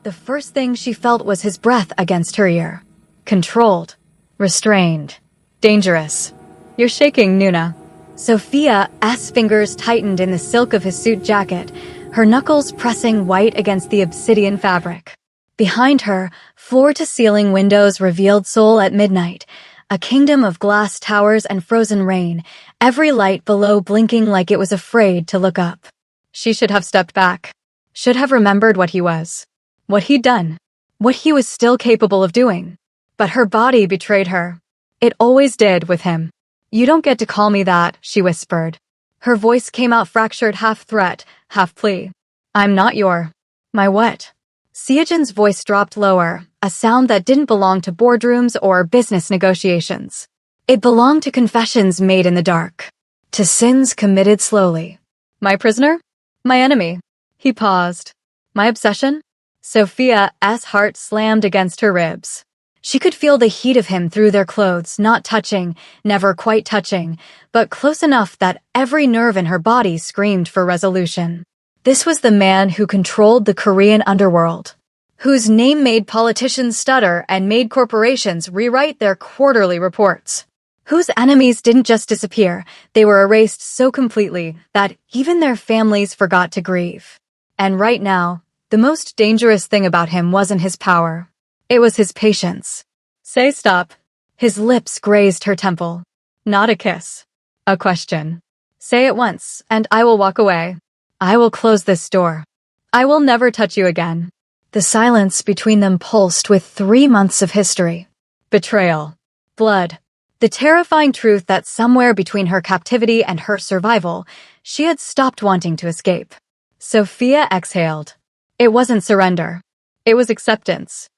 The first thing she felt was his breath against her ear. Controlled. Restrained. Dangerous. You're shaking, Nuna. Sophia's fingers tightened in the silk of his suit jacket, her knuckles pressing white against the obsidian fabric. Behind her, floor-to-ceiling windows revealed Seoul at midnight, a kingdom of glass towers and frozen rain, every light below blinking like it was afraid to look up. She should have stepped back. Should have remembered what he was. What he'd done. What he was still capable of doing. But her body betrayed her. It always did with him. "You don't get to call me that," she whispered. Her voice came out fractured, half threat, half plea. "I'm not your... my what?" Seojin's voice dropped lower, a sound that didn't belong to boardrooms or business negotiations. It belonged to confessions made in the dark. To sins committed slowly. "My prisoner? My enemy." He paused. "My obsession?" Sophia's heart slammed against her ribs. She could feel the heat of him through their clothes, not touching, never quite touching, but close enough that every nerve in her body screamed for resolution. This was the man who controlled the Korean underworld, whose name made politicians stutter and made corporations rewrite their quarterly reports, whose enemies didn't just disappear, they were erased so completely that even their families forgot to grieve. And right now, the most dangerous thing about him wasn't his power. It was his patience. "Say stop." His lips grazed her temple. Not a kiss. A question. "Say it once, and I will walk away. I will close this door. I will never touch you again." The silence between them pulsed with 3 months of history. Betrayal. Blood. The terrifying truth that somewhere between her captivity and her survival, she had stopped wanting to escape. Sophia exhaled. It wasn't surrender. It was acceptance.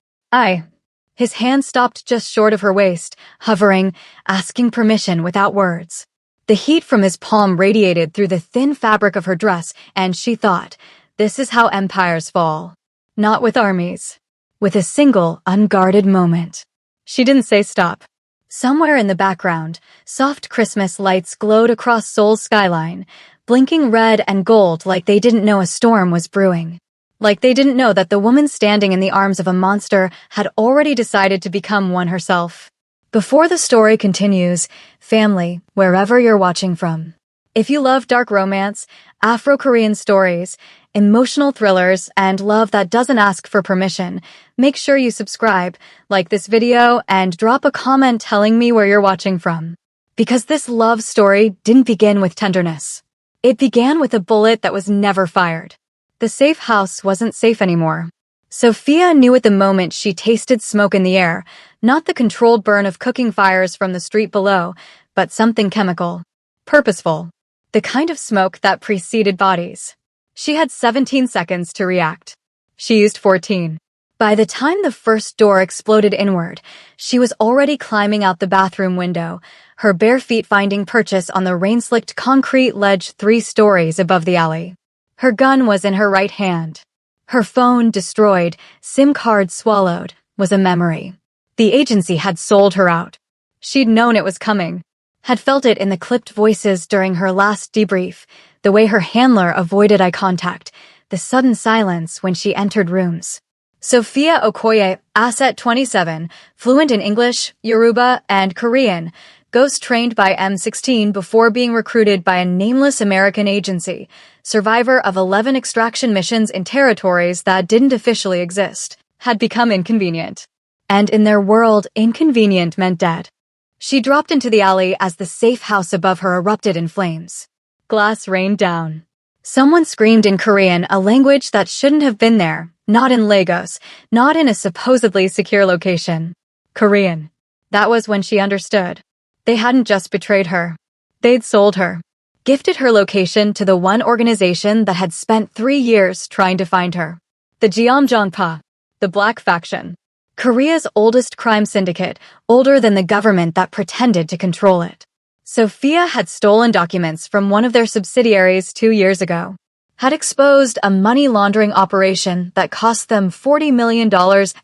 His hand stopped just short of her waist, hovering, asking permission without words. The heat from his palm radiated through the thin fabric of her dress, and she thought, this is how empires fall. Not with armies. With a single, unguarded moment. She didn't say stop. Somewhere in the background, soft Christmas lights glowed across Seoul's skyline, blinking red and gold like they didn't know a storm was brewing. Like they didn't know that the woman standing in the arms of a monster had already decided to become one herself. Before the story continues, family, wherever you're watching from. If you love dark romance, Afro-Korean stories, emotional thrillers, and love that doesn't ask for permission, make sure you subscribe, like this video, and drop a comment telling me where you're watching from. Because this love story didn't begin with tenderness. It began with a bullet that was never fired. The safe house wasn't safe anymore. Sophia knew at the moment she tasted smoke in the air, not the controlled burn of cooking fires from the street below, but something chemical. Purposeful. The kind of smoke that preceded bodies. She had 17 seconds to react. She used 14. By the time the first door exploded inward, she was already climbing out the bathroom window, her bare feet finding purchase on the rain-slicked concrete ledge 3 stories above the alley. Her gun was in her right hand. Her phone destroyed, SIM card swallowed, was a memory. The agency had sold her out. She'd known it was coming. Had felt it in the clipped voices during her last debrief, the way her handler avoided eye contact, the sudden silence when she entered rooms. Sophia Okoye, asset 27, fluent in English, Yoruba, and Korean, ghost trained by M16 before being recruited by a nameless American agency, survivor of 11 extraction missions in territories that didn't officially exist, had become inconvenient. And in their world, inconvenient meant dead. She dropped into the alley as the safe house above her erupted in flames. Glass rained down. Someone screamed in Korean, a language that shouldn't have been there, not in Lagos, not in a supposedly secure location. Korean. That was when she understood. They hadn't just betrayed her. They'd sold her. Gifted her location to the one organization that had spent 3 years trying to find her. The Jeonjongpa. The Black Faction. Korea's oldest crime syndicate, older than the government that pretended to control it. Sophia had stolen documents from one of their subsidiaries 2 years ago. Had exposed a money laundering operation that cost them $40 million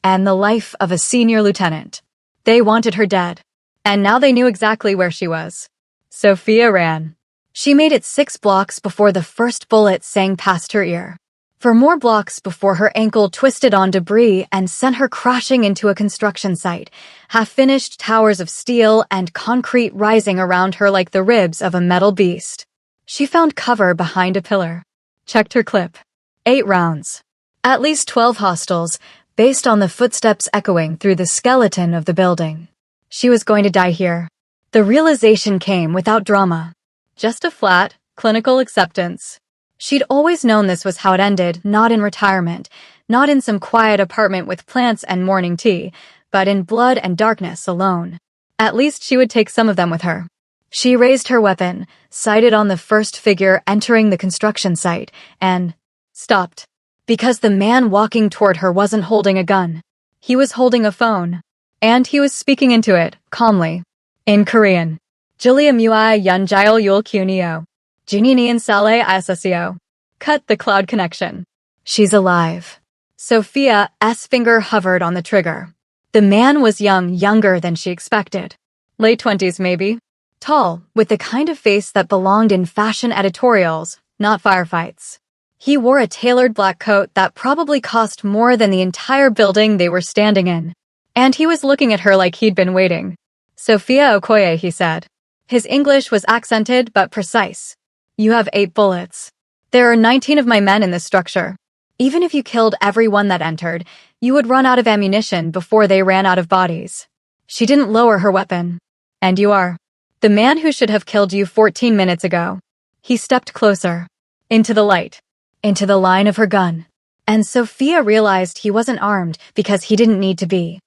and the life of a senior lieutenant. They wanted her dead. And now they knew exactly where she was. Sophia ran. She made it 6 blocks before the first bullet sang past her ear. for more blocks before her ankle twisted on debris and sent her crashing into a construction site, half-finished towers of steel and concrete rising around her like the ribs of a metal beast. She found cover behind a pillar. Checked her clip. 8 rounds. At least 12 hostiles, based on the footsteps echoing through the skeleton of the building. She was going to die here. The realization came without drama. Just a flat, clinical acceptance. She'd always known this was how it ended, not in retirement, not in some quiet apartment with plants and morning tea, but in blood and darkness alone. At least she would take some of them with her. She raised her weapon, sighted on the first figure entering the construction site, and stopped. Because the man walking toward her wasn't holding a gun. He was holding a phone. And he was speaking into it, calmly. In Korean. Julia Mui Yunjail Yul Kunio. Juninian Sale Asasio. Cut the cloud connection. She's alive. Sophia's finger hovered on the trigger. The man was young, younger than she expected. Late 20s maybe. Tall, with the kind of face that belonged in fashion editorials, not firefights. He wore a tailored black coat that probably cost more than the entire building they were standing in. And he was looking at her like he'd been waiting. Sophia Okoye, he said. His English was accented but precise. You have 8 bullets. There are 19 of my men in this structure. Even if you killed everyone that entered, you would run out of ammunition before they ran out of bodies. She didn't lower her weapon. And you are. The man who should have killed you 14 minutes ago. He stepped closer. Into the light. Into the line of her gun. And Sophia realized he wasn't armed because he didn't need to be.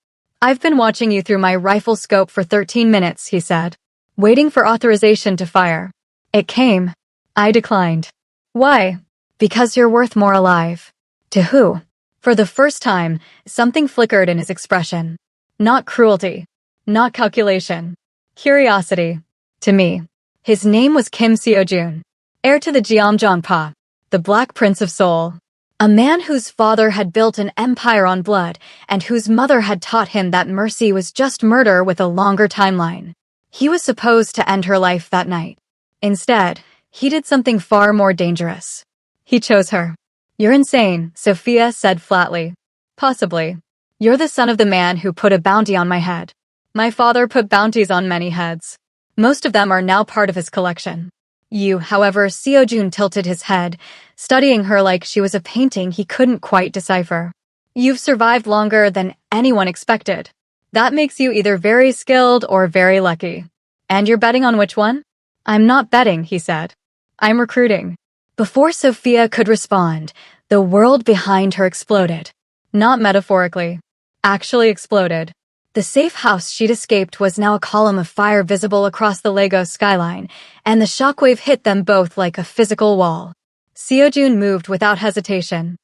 I've been watching you through my rifle scope for 13 minutes, he said. Waiting for authorization to fire. It came. I declined. Why? Because you're worth more alive. To who? For the first time, something flickered in his expression. Not cruelty. Not calculation. Curiosity. To me. His name was Kim Seo-jun. Heir to the Jeomjongpa. The Black Prince of Seoul. A man whose father had built an empire on blood and whose mother had taught him that mercy was just murder with a longer timeline. He was supposed to end her life that night. Instead, he did something far more dangerous. He chose her. You're insane, Sophia said flatly. Possibly. You're the son of the man who put a bounty on my head. My father put bounties on many heads. Most of them are now part of his collection. You, however, Seo-jun tilted his head, studying her like she was a painting he couldn't quite decipher. You've survived longer than anyone expected. That makes you either very skilled or very lucky. And you're betting on which one? I'm not betting, he said. I'm recruiting. Before Sophia could respond, the world behind her exploded. Not metaphorically. Actually exploded. The safe house she'd escaped was now a column of fire visible across the Lagos skyline, and the shockwave hit them both like a physical wall. Seo-jun moved without hesitation.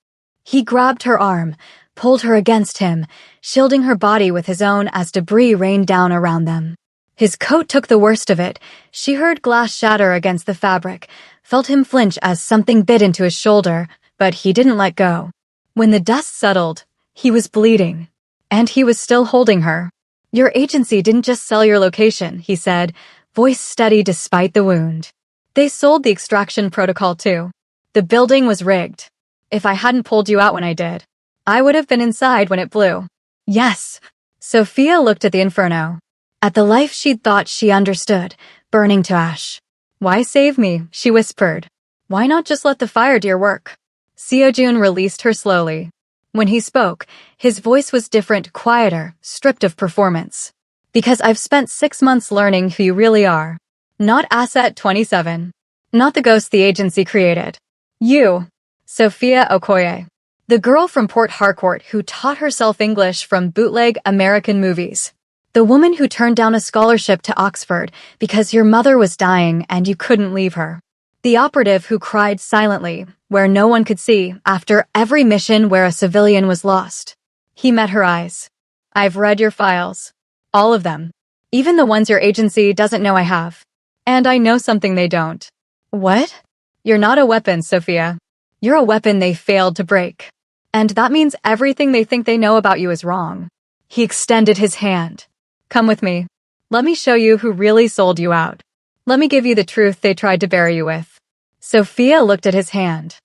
He grabbed her arm, pulled her against him, shielding her body with his own as debris rained down around them. His coat took the worst of it. She heard glass shatter against the fabric, felt him flinch as something bit into his shoulder, but he didn't let go. When the dust settled, he was bleeding. And he was still holding her. Your agency didn't just sell your location, he said, voice steady despite the wound. They sold the extraction protocol too. The building was rigged. If I hadn't pulled you out when I did, I would have been inside when it blew. Yes. Sophia looked at the inferno. At the life she'd thought she understood, burning to ash. Why save me? She whispered. Why not just let the fire do your work? Seo-jun released her slowly. When he spoke, his voice was different, quieter, stripped of performance. Because I've spent 6 months learning who you really are. Not Asset 27. Not the ghost the agency created. You. Sophia Okoye. The girl from Port Harcourt who taught herself English from bootleg American movies. The woman who turned down a scholarship to Oxford because your mother was dying and you couldn't leave her. The operative who cried silently, where no one could see, after every mission where a civilian was lost. He met her eyes. I've read your files. All of them. Even the ones your agency doesn't know I have. And I know something they don't. What? You're not a weapon, Sophia. You're a weapon they failed to break. And that means everything they think they know about you is wrong. He extended his hand. Come with me. Let me show you who really sold you out. Let me give you the truth they tried to bury you with. Sophia looked at his hand.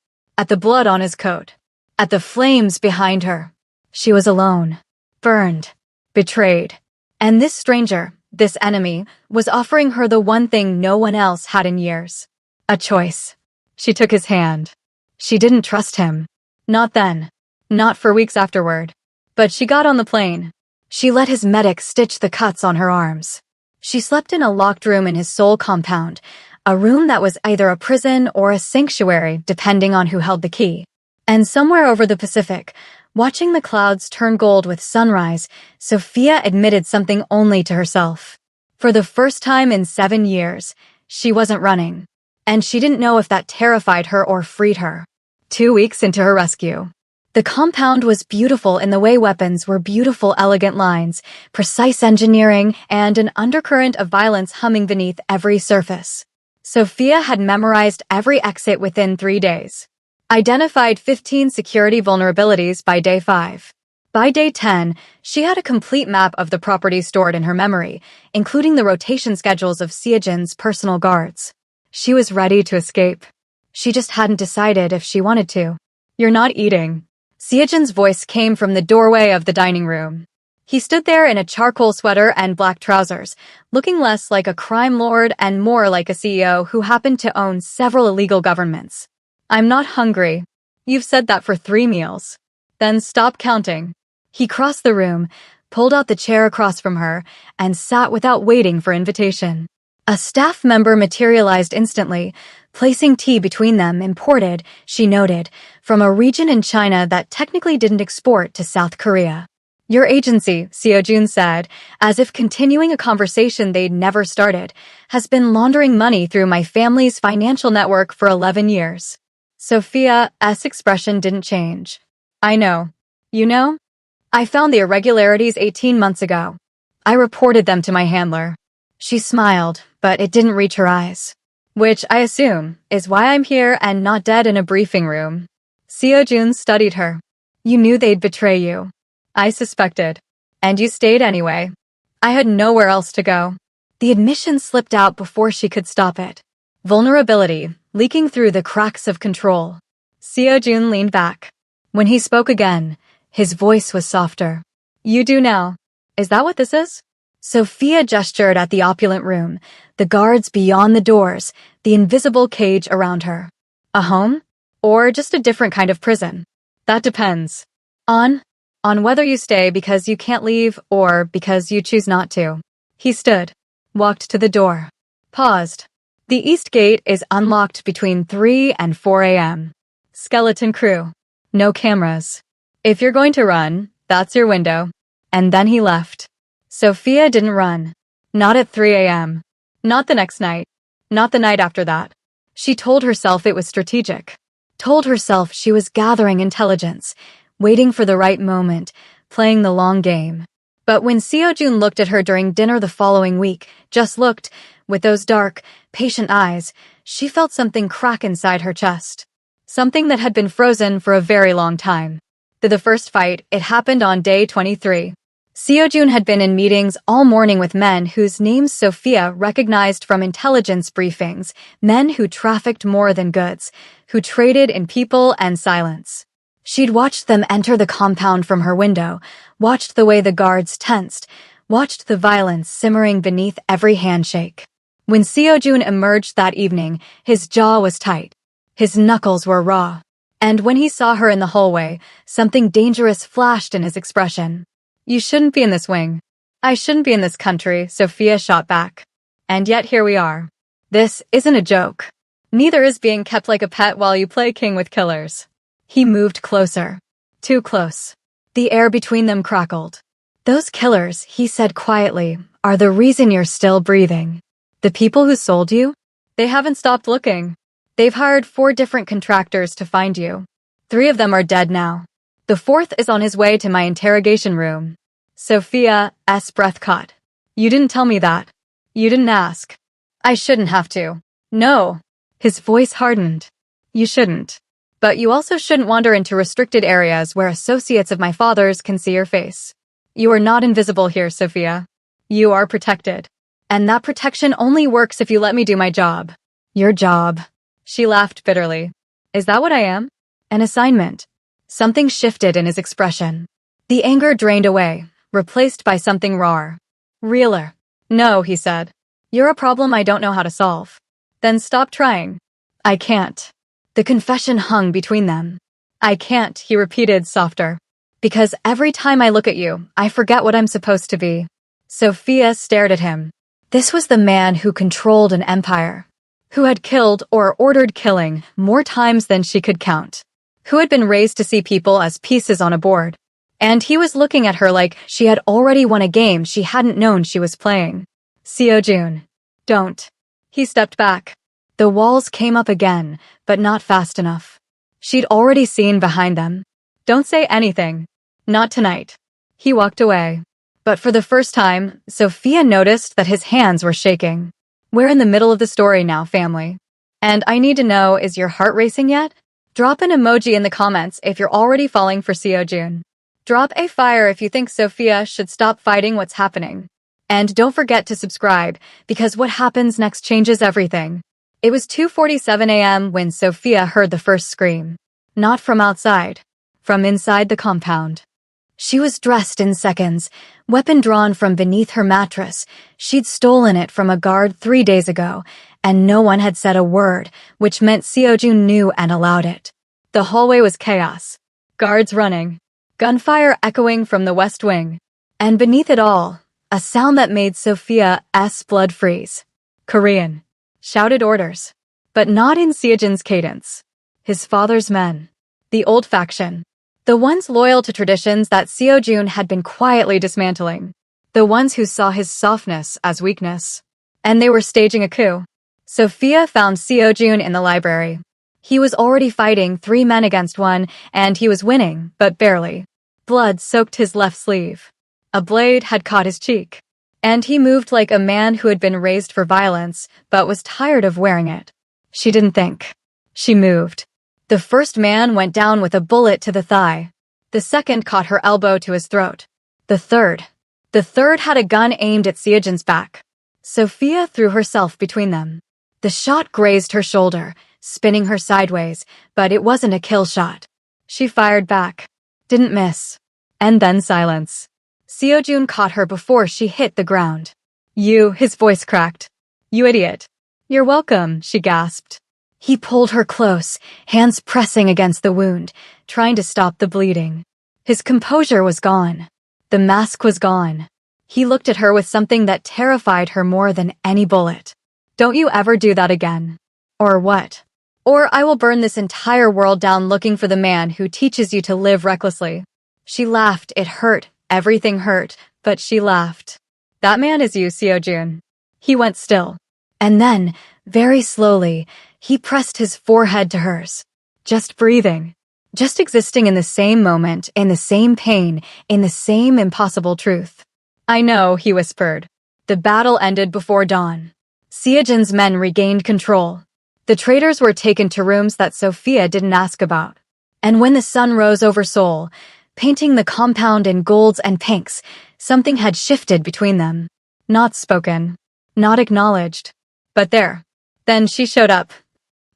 at the blood on his coat, at the flames behind her. She was alone, burned, betrayed. And this stranger, this enemy, was offering her the one thing no one else had in years. A choice. She took his hand. She didn't trust him. Not then. Not for weeks afterward. But she got on the plane. She let his medic stitch the cuts on her arms. She slept in a locked room in his Seoul compound, a room that was either a prison or a sanctuary, depending on who held the key. And somewhere over the Pacific, watching the clouds turn gold with sunrise, Sophia admitted something only to herself. For the first time in 7 years, she wasn't running. And she didn't know if that terrified her or freed her. 2 weeks into her rescue. The compound was beautiful in the way weapons were beautiful, elegant lines, precise engineering, and an undercurrent of violence humming beneath every surface. Sophia had memorized every exit within 3 days. Identified 15 security vulnerabilities by day 5. By day 10, she had a complete map of the property stored in her memory, including the rotation schedules of Seojin's personal guards. She was ready to escape. She just hadn't decided if she wanted to. "You're not eating." Seojin's voice came from the doorway of the dining room. He stood there in a charcoal sweater and black trousers, looking less like a crime lord and more like a CEO who happened to own several illegal governments. "I'm not hungry. You've said that for 3 meals. Then stop counting." He crossed the room, pulled out the chair across from her, and sat without waiting for invitation. A staff member materialized instantly, placing tea between them, imported, she noted, from a region in China that technically didn't export to South Korea. "Your agency," Seojin said, as if continuing a conversation they'd never started, "has been laundering money through my family's financial network for 11 years. Sophia's expression didn't change. "I know. You know? I found the irregularities 18 months ago. I reported them to my handler." She smiled, but it didn't reach her eyes. "Which, I assume, is why I'm here and not dead in a briefing room." Seojun studied her. "You knew they'd betray you." "I suspected. And you stayed anyway." "I had nowhere else to go." The admission slipped out before she could stop it. Vulnerability, leaking through the cracks of control. Seojun leaned back. When he spoke again, his voice was softer. "You do now. Is that what this is?" Sophia gestured at the opulent room, the guards beyond the doors, the invisible cage around her. "A home? Or just a different kind of prison?" "That depends. On whether you stay because you can't leave or because you choose not to." He stood, walked to the door, paused. "The east gate is unlocked between 3 and 4 a.m. Skeleton crew. No cameras. If you're going to run, that's your window." And then he left. Sophia didn't run. Not at 3 a.m. Not the next night. Not the night after that. She told herself it was strategic. Told herself she was gathering intelligence, waiting for the right moment, playing the long game. But when Seojun looked at her during dinner the following week, just looked, with those dark, patient eyes, she felt something crack inside her chest. Something that had been frozen for a very long time. The first fight, it happened on day 23. Seojun had been in meetings all morning with men whose names Sophia recognized from intelligence briefings, men who trafficked more than goods, who traded in people and silence. She'd watched them enter the compound from her window, watched the way the guards tensed, watched the violence simmering beneath every handshake. When Seojun emerged that evening, his jaw was tight. His knuckles were raw. And when he saw her in the hallway, something dangerous flashed in his expression. "You shouldn't be in this wing." "I shouldn't be in this country," Sophia shot back. "And yet here we are. This isn't a joke. Neither is being kept like a pet while you play king with killers." He moved closer. Too close. The air between them crackled. "Those killers," he said quietly, "are the reason you're still breathing. The people who sold you? They haven't stopped looking. They've hired 4 different contractors to find you. 3 of them are dead now. The 4th is on his way to my interrogation room." Sophia's breath caught. "You didn't tell me that. You didn't ask." "I shouldn't have to." "No." His voice hardened. "You shouldn't. But you also shouldn't wander into restricted areas where associates of my father's can see your face. You are not invisible here, Sophia. You are protected. And that protection only works if you let me do my job." "Your job." She laughed bitterly. "Is that what I am?" An assignment. Something shifted in his expression. The anger drained away, replaced by something rawer. Realer. No, he said. You're a problem I don't know how to solve. Then stop trying. I can't. The confession hung between them. I can't, he repeated softer. Because every time I look at you, I forget what I'm supposed to be. Sophia stared at him. This was the man who controlled an empire. Who had killed or ordered killing more times than she could count. Who had been raised to see people as pieces on a board. And he was looking at her like she had already won a game she hadn't known she was playing. Seo-jun. Don't. He stepped back. The walls came up again, but not fast enough. She'd already seen behind them. Don't say anything. Not tonight. He walked away. But for the first time, Sophia noticed that his hands were shaking. We're in the middle of the story now, family. And I need to know, is your heart racing yet? Drop an emoji in the comments if you're already falling for Seo-jun. Drop a fire if you think Sophia should stop fighting what's happening. And don't forget to subscribe, because what happens next changes everything. It was 2:47 a.m. when Sophia heard the first scream. Not from outside. From inside the compound. She was dressed in seconds, weapon drawn from beneath her mattress. She'd stolen it from a guard 3 days ago, and no one had said a word, which meant Seo-jun knew and allowed it. The hallway was chaos. Guards running. Gunfire echoing from the west wing. And beneath it all, a sound that made Sophia's blood freeze. Korean. Shouted orders. But not in Seo-jun's cadence. His father's men. The old faction. The ones loyal to traditions that Seo-jun had been quietly dismantling. The ones who saw his softness as weakness. And they were staging a coup. Sophia found Seo-jun in the library. He was already fighting 3 men against 1, and he was winning, but barely. Blood soaked his left sleeve. A blade had caught his cheek. And he moved like a man who had been raised for violence, but was tired of wearing it. She didn't think. She moved. The first man went down with a bullet to the thigh. The second caught her elbow to his throat. The third had a gun aimed at Seo-jun's back. Sophia threw herself between them. The shot grazed her shoulder, spinning her sideways, but it wasn't a kill shot. She fired back. Didn't miss. And then silence. Seo-jun caught her before she hit the ground. You, his voice cracked. You idiot. You're welcome, she gasped. He pulled her close, hands pressing against the wound, trying to stop the bleeding. His composure was gone. The mask was gone. He looked at her with something that terrified her more than any bullet. Don't you ever do that again. Or what? Or I will burn this entire world down looking for the man who teaches you to live recklessly. She laughed. It hurt. Everything hurt, but she laughed. That man is you, Seo-jun. He went still. And then, very slowly, he pressed his forehead to hers. Just breathing. Just existing in the same moment, in the same pain, in the same impossible truth. I know, he whispered. The battle ended before dawn. Seo-jun's men regained control. The traitors were taken to rooms that Sophia didn't ask about. And when the sun rose over Seoul, painting the compound in golds and pinks, something had shifted between them. Not spoken. Not acknowledged. But there. Then she showed up.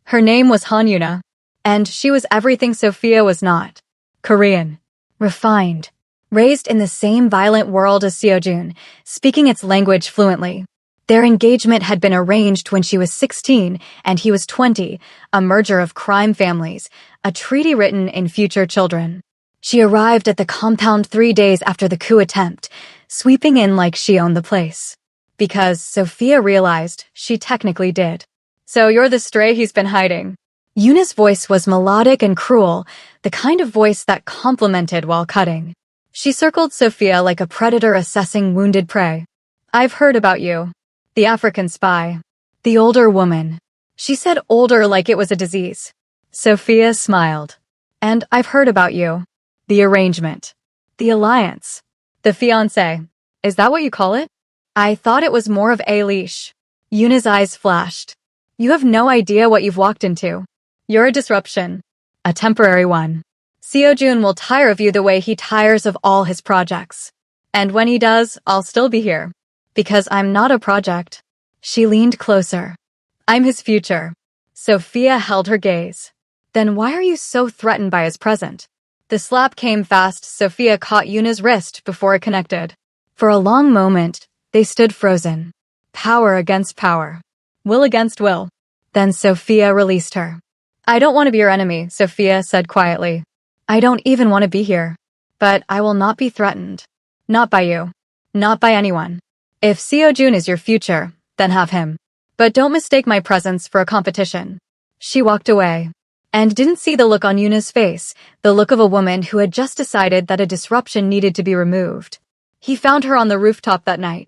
Her name was Han-yuna. And she was everything Sophia was not. Korean. Refined. Raised in the same violent world as Seo-jun, speaking its language fluently. Their engagement had been arranged when she was 16 and he was 20, a merger of crime families, a treaty written in future children. She arrived at the compound 3 days after the coup attempt, sweeping in like she owned the place. Because Sophia realized she technically did. So you're the stray he's been hiding. Yuna's voice was melodic and cruel, the kind of voice that complimented while cutting. She circled Sophia like a predator assessing wounded prey. I've heard about you. The African spy. The older woman. She said older like it was a disease. Sophia smiled. And I've heard about you. The arrangement. The alliance. The fiancé. Is that what you call it? I thought it was more of a leash. Yuna's eyes flashed. You have no idea what you've walked into. You're a disruption. A temporary one. Seo-jun will tire of you the way he tires of all his projects. And when he does, I'll still be here. Because I'm not a project. She leaned closer. I'm his future. Sophia held her gaze. Then why are you so threatened by his presence? The slap came fast. Sophia caught Yuna's wrist before it connected. For a long moment, they stood frozen. Power against power. Will against will. Then Sophia released her. I don't want to be your enemy, Sophia said quietly. I don't even want to be here. But I will not be threatened. Not by you. Not by anyone. If Seo-jun is your future, then have him. But don't mistake my presence for a competition. She walked away. And didn't see the look on Yuna's face, the look of a woman who had just decided that a disruption needed to be removed. He found her on the rooftop that night.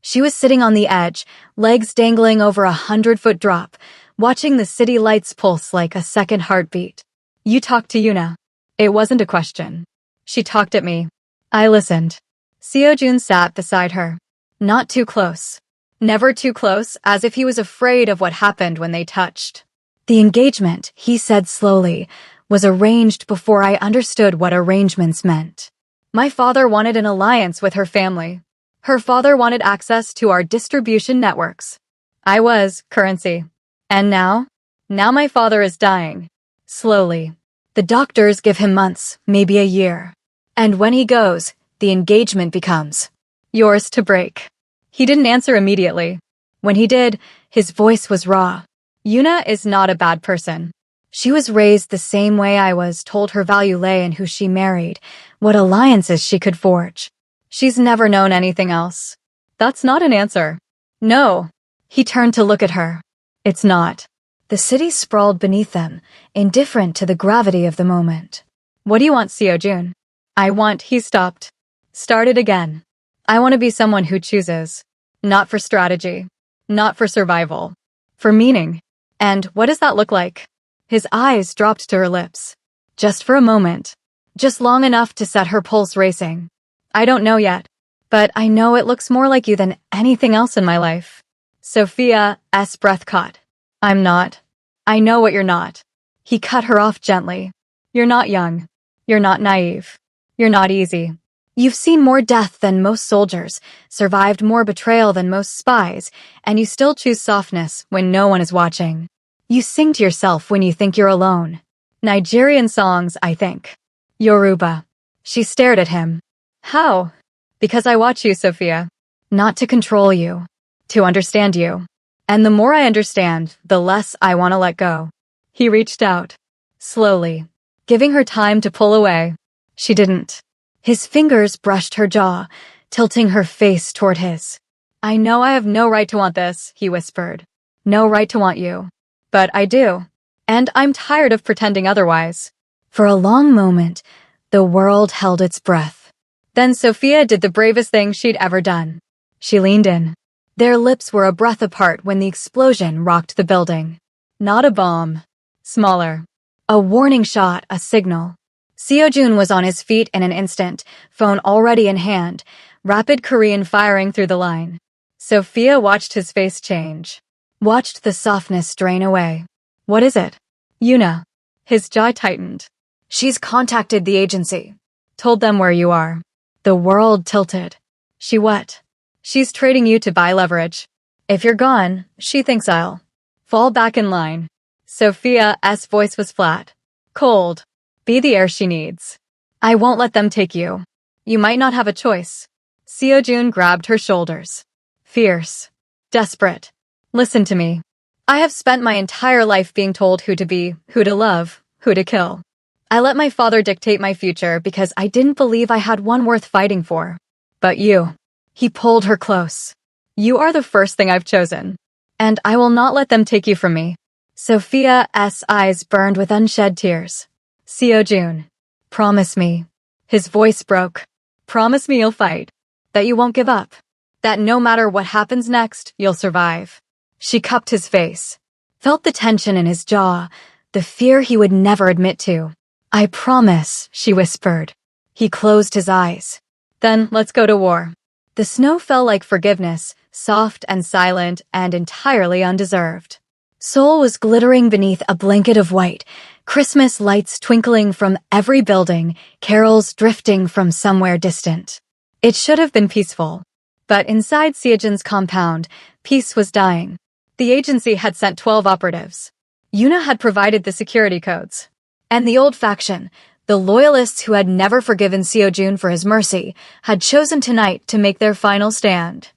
She was sitting on the edge, legs dangling over 100-foot drop, watching the city lights pulse like a second heartbeat. You talked to Yuna. It wasn't a question. She talked at me. I listened. Seo-jun sat beside her. Not too close. Never too close, as if he was afraid of what happened when they touched. The engagement, he said slowly, was arranged before I understood what arrangements meant. My father wanted an alliance with her family. Her father wanted access to our distribution networks. I was currency. And now? Now my father is dying. Slowly. The doctors give him months, maybe a year. And when he goes, the engagement becomes yours to break. He didn't answer immediately. When he did, his voice was raw. Yuna is not a bad person. She was raised the same way I was, told her value lay in who she married, what alliances she could forge. She's never known anything else. That's not an answer. No. He turned to look at her. It's not. The city sprawled beneath them, indifferent to the gravity of the moment. What do you want, Seo-jun? He stopped. Started again. I want to be someone who chooses. Not for strategy. Not for survival. For meaning. And what does that look like? His eyes dropped to her lips. Just for a moment. Just long enough to set her pulse racing. I don't know yet. But I know it looks more like you than anything else in my life. Sophia's breath caught. I'm not. I know what you're not. He cut her off gently. You're not young. You're not naive. You're not easy. You've seen more death than most soldiers, survived more betrayal than most spies, and you still choose softness when no one is watching. You sing to yourself when you think you're alone. Nigerian songs, I think. Yoruba. She stared at him. How? Because I watch you, Sophia. Not to control you. To understand you. And the more I understand, the less I want to let go. He reached out. Slowly. Giving her time to pull away. She didn't. His fingers brushed her jaw, tilting her face toward his. I know I have no right to want this, he whispered. No right to want you. But I do. And I'm tired of pretending otherwise. For a long moment, the world held its breath. Then Sophia did the bravest thing she'd ever done. She leaned in. Their lips were a breath apart when the explosion rocked the building. Not a bomb. Smaller. A warning shot, a signal. Seo-jun was on his feet in an instant, phone already in hand, rapid Korean firing through the line. Sophia watched his face change. Watched the softness drain away. What is it? Yuna. His jaw tightened. She's contacted the agency. Told them where you are. The world tilted. She what? She's trading you to buy leverage. If you're gone, she thinks I'll fall back in line. Sophia's voice was flat. Cold. Be the air she needs. I won't let them take you. You might not have a choice. Seo-jun grabbed her shoulders. Fierce. Desperate. Listen to me. I have spent my entire life being told who to be, who to love, who to kill. I let my father dictate my future because I didn't believe I had one worth fighting for. But you. He pulled her close. You are the first thing I've chosen. And I will not let them take you from me. Sophia's eyes burned with unshed tears. Seo-jun. Promise me. His voice broke. Promise me you'll fight. That you won't give up. That no matter what happens next, you'll survive. She cupped his face. Felt the tension in his jaw, the fear he would never admit to. I promise, she whispered. He closed his eyes. Then let's go to war. The snow fell like forgiveness, soft and silent and entirely undeserved. Seoul was glittering beneath a blanket of white, Christmas lights twinkling from every building, carols drifting from somewhere distant. It should have been peaceful. But inside Seo-jun's compound, peace was dying. The agency had sent 12 operatives. Yuna had provided the security codes. And the old faction, the loyalists who had never forgiven Seojun for his mercy, had chosen tonight to make their final stand.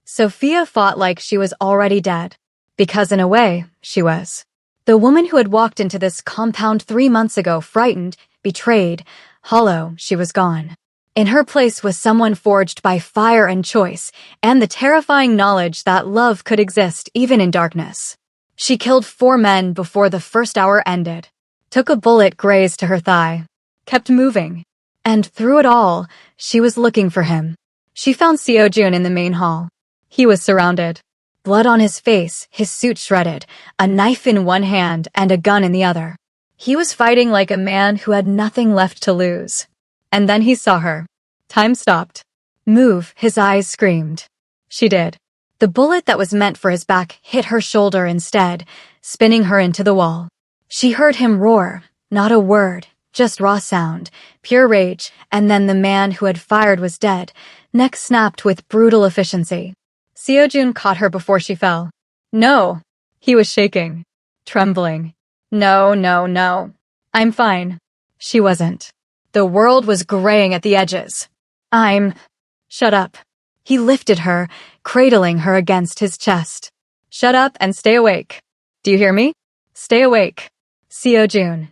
Sophia fought like she was already dead. Because in a way, she was. The woman who had walked into this compound 3 months ago, frightened, betrayed, hollow, she was gone. In her place was someone forged by fire and choice, and the terrifying knowledge that love could exist even in darkness. She killed 4 men before the first hour ended. Took a bullet grazed to her thigh. Kept moving. And through it all, she was looking for him. She found Seojun in the main hall. He was surrounded. Blood on his face, his suit shredded, a knife in one hand and a gun in the other. He was fighting like a man who had nothing left to lose. And then he saw her. Time stopped. Move, his eyes screamed. She did. The bullet that was meant for his back hit her shoulder instead, spinning her into the wall. She heard him roar, not a word, just raw sound, pure rage, and then the man who had fired was dead, neck snapped with brutal efficiency. Seojun caught her before she fell. No. He was shaking. Trembling. No, no, no. I'm fine. She wasn't. The world was graying at the edges. Shut up. He lifted her, cradling her against his chest. Shut up and stay awake. Do you hear me? Stay awake. Seojun.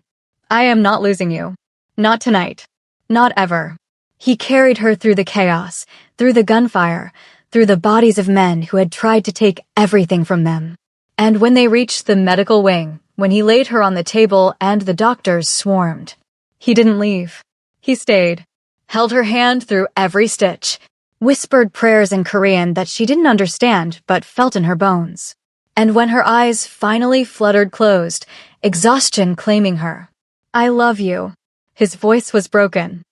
I am not losing you. Not tonight. Not ever. He carried her through the chaos, through the gunfire, through the bodies of men who had tried to take everything from them. And when they reached the medical wing, when he laid her on the table and the doctors swarmed, he didn't leave. He stayed, held her hand through every stitch, whispered prayers in Korean that she didn't understand but felt in her bones. And when her eyes finally fluttered closed, exhaustion claiming her. I love you. His voice was broken.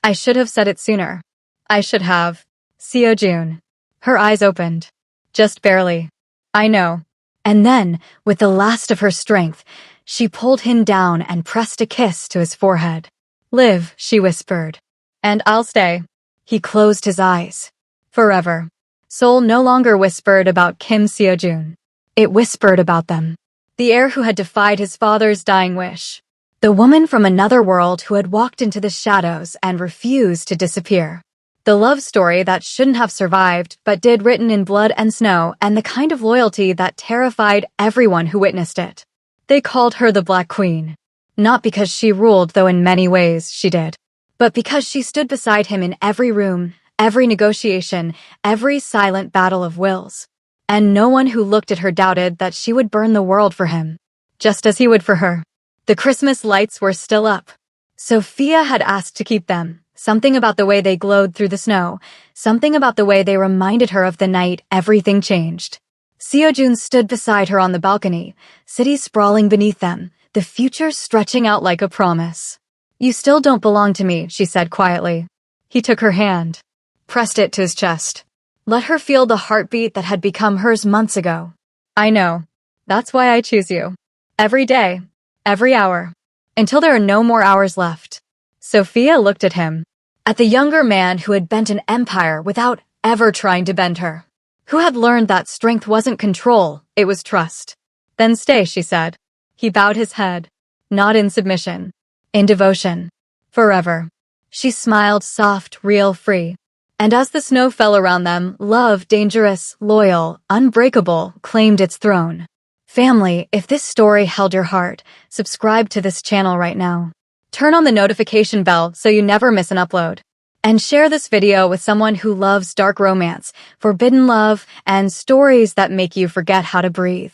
I should have said it sooner. I should have. Seojun. Her eyes opened. Just barely. I know. And then, with the last of her strength, she pulled him down and pressed a kiss to his forehead. Live, she whispered. And I'll stay. He closed his eyes. Forever. Soul no longer whispered about Kim Seojun. It whispered about them. The heir who had defied his father's dying wish. The woman from another world who had walked into the shadows and refused to disappear. The love story that shouldn't have survived, but did, written in blood and snow, and the kind of loyalty that terrified everyone who witnessed it. They called her the Black Queen. Not because she ruled, though in many ways she did, but because she stood beside him in every room, every negotiation, every silent battle of wills. And no one who looked at her doubted that she would burn the world for him, just as he would for her. The Christmas lights were still up. Sophia had asked to keep them. Something about the way they glowed through the snow, something about the way they reminded her of the night everything changed. Seojun stood beside her on the balcony, city sprawling beneath them, the future stretching out like a promise. You still don't belong to me, she said quietly. He took her hand, pressed it to his chest. Let her feel the heartbeat that had become hers months ago. I know. That's why I choose you. Every day, every hour, until there are no more hours left. Sophia looked at him, at the younger man who had bent an empire without ever trying to bend her, who had learned that strength wasn't control, it was trust. Then stay, she said. He bowed his head, not in submission, in devotion. Forever. She smiled, soft, real, free. And as the snow fell around them, love, dangerous, loyal, unbreakable, claimed its throne. Family, if this story held your heart, subscribe to this channel right now. Turn on the notification bell so you never miss an upload. And share this video with someone who loves dark romance, forbidden love, and stories that make you forget how to breathe.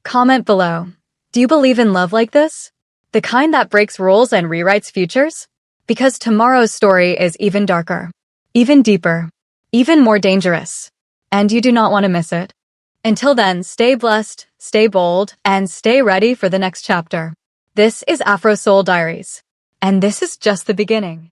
Comment below. Do you believe in love like this? The kind that breaks rules and rewrites futures? Because tomorrow's story is even darker, even deeper, even more dangerous. And you do not want to miss it. Until then, stay blessed, stay bold, and stay ready for the next chapter. This is Afro Soul Diaries. And this is just the beginning.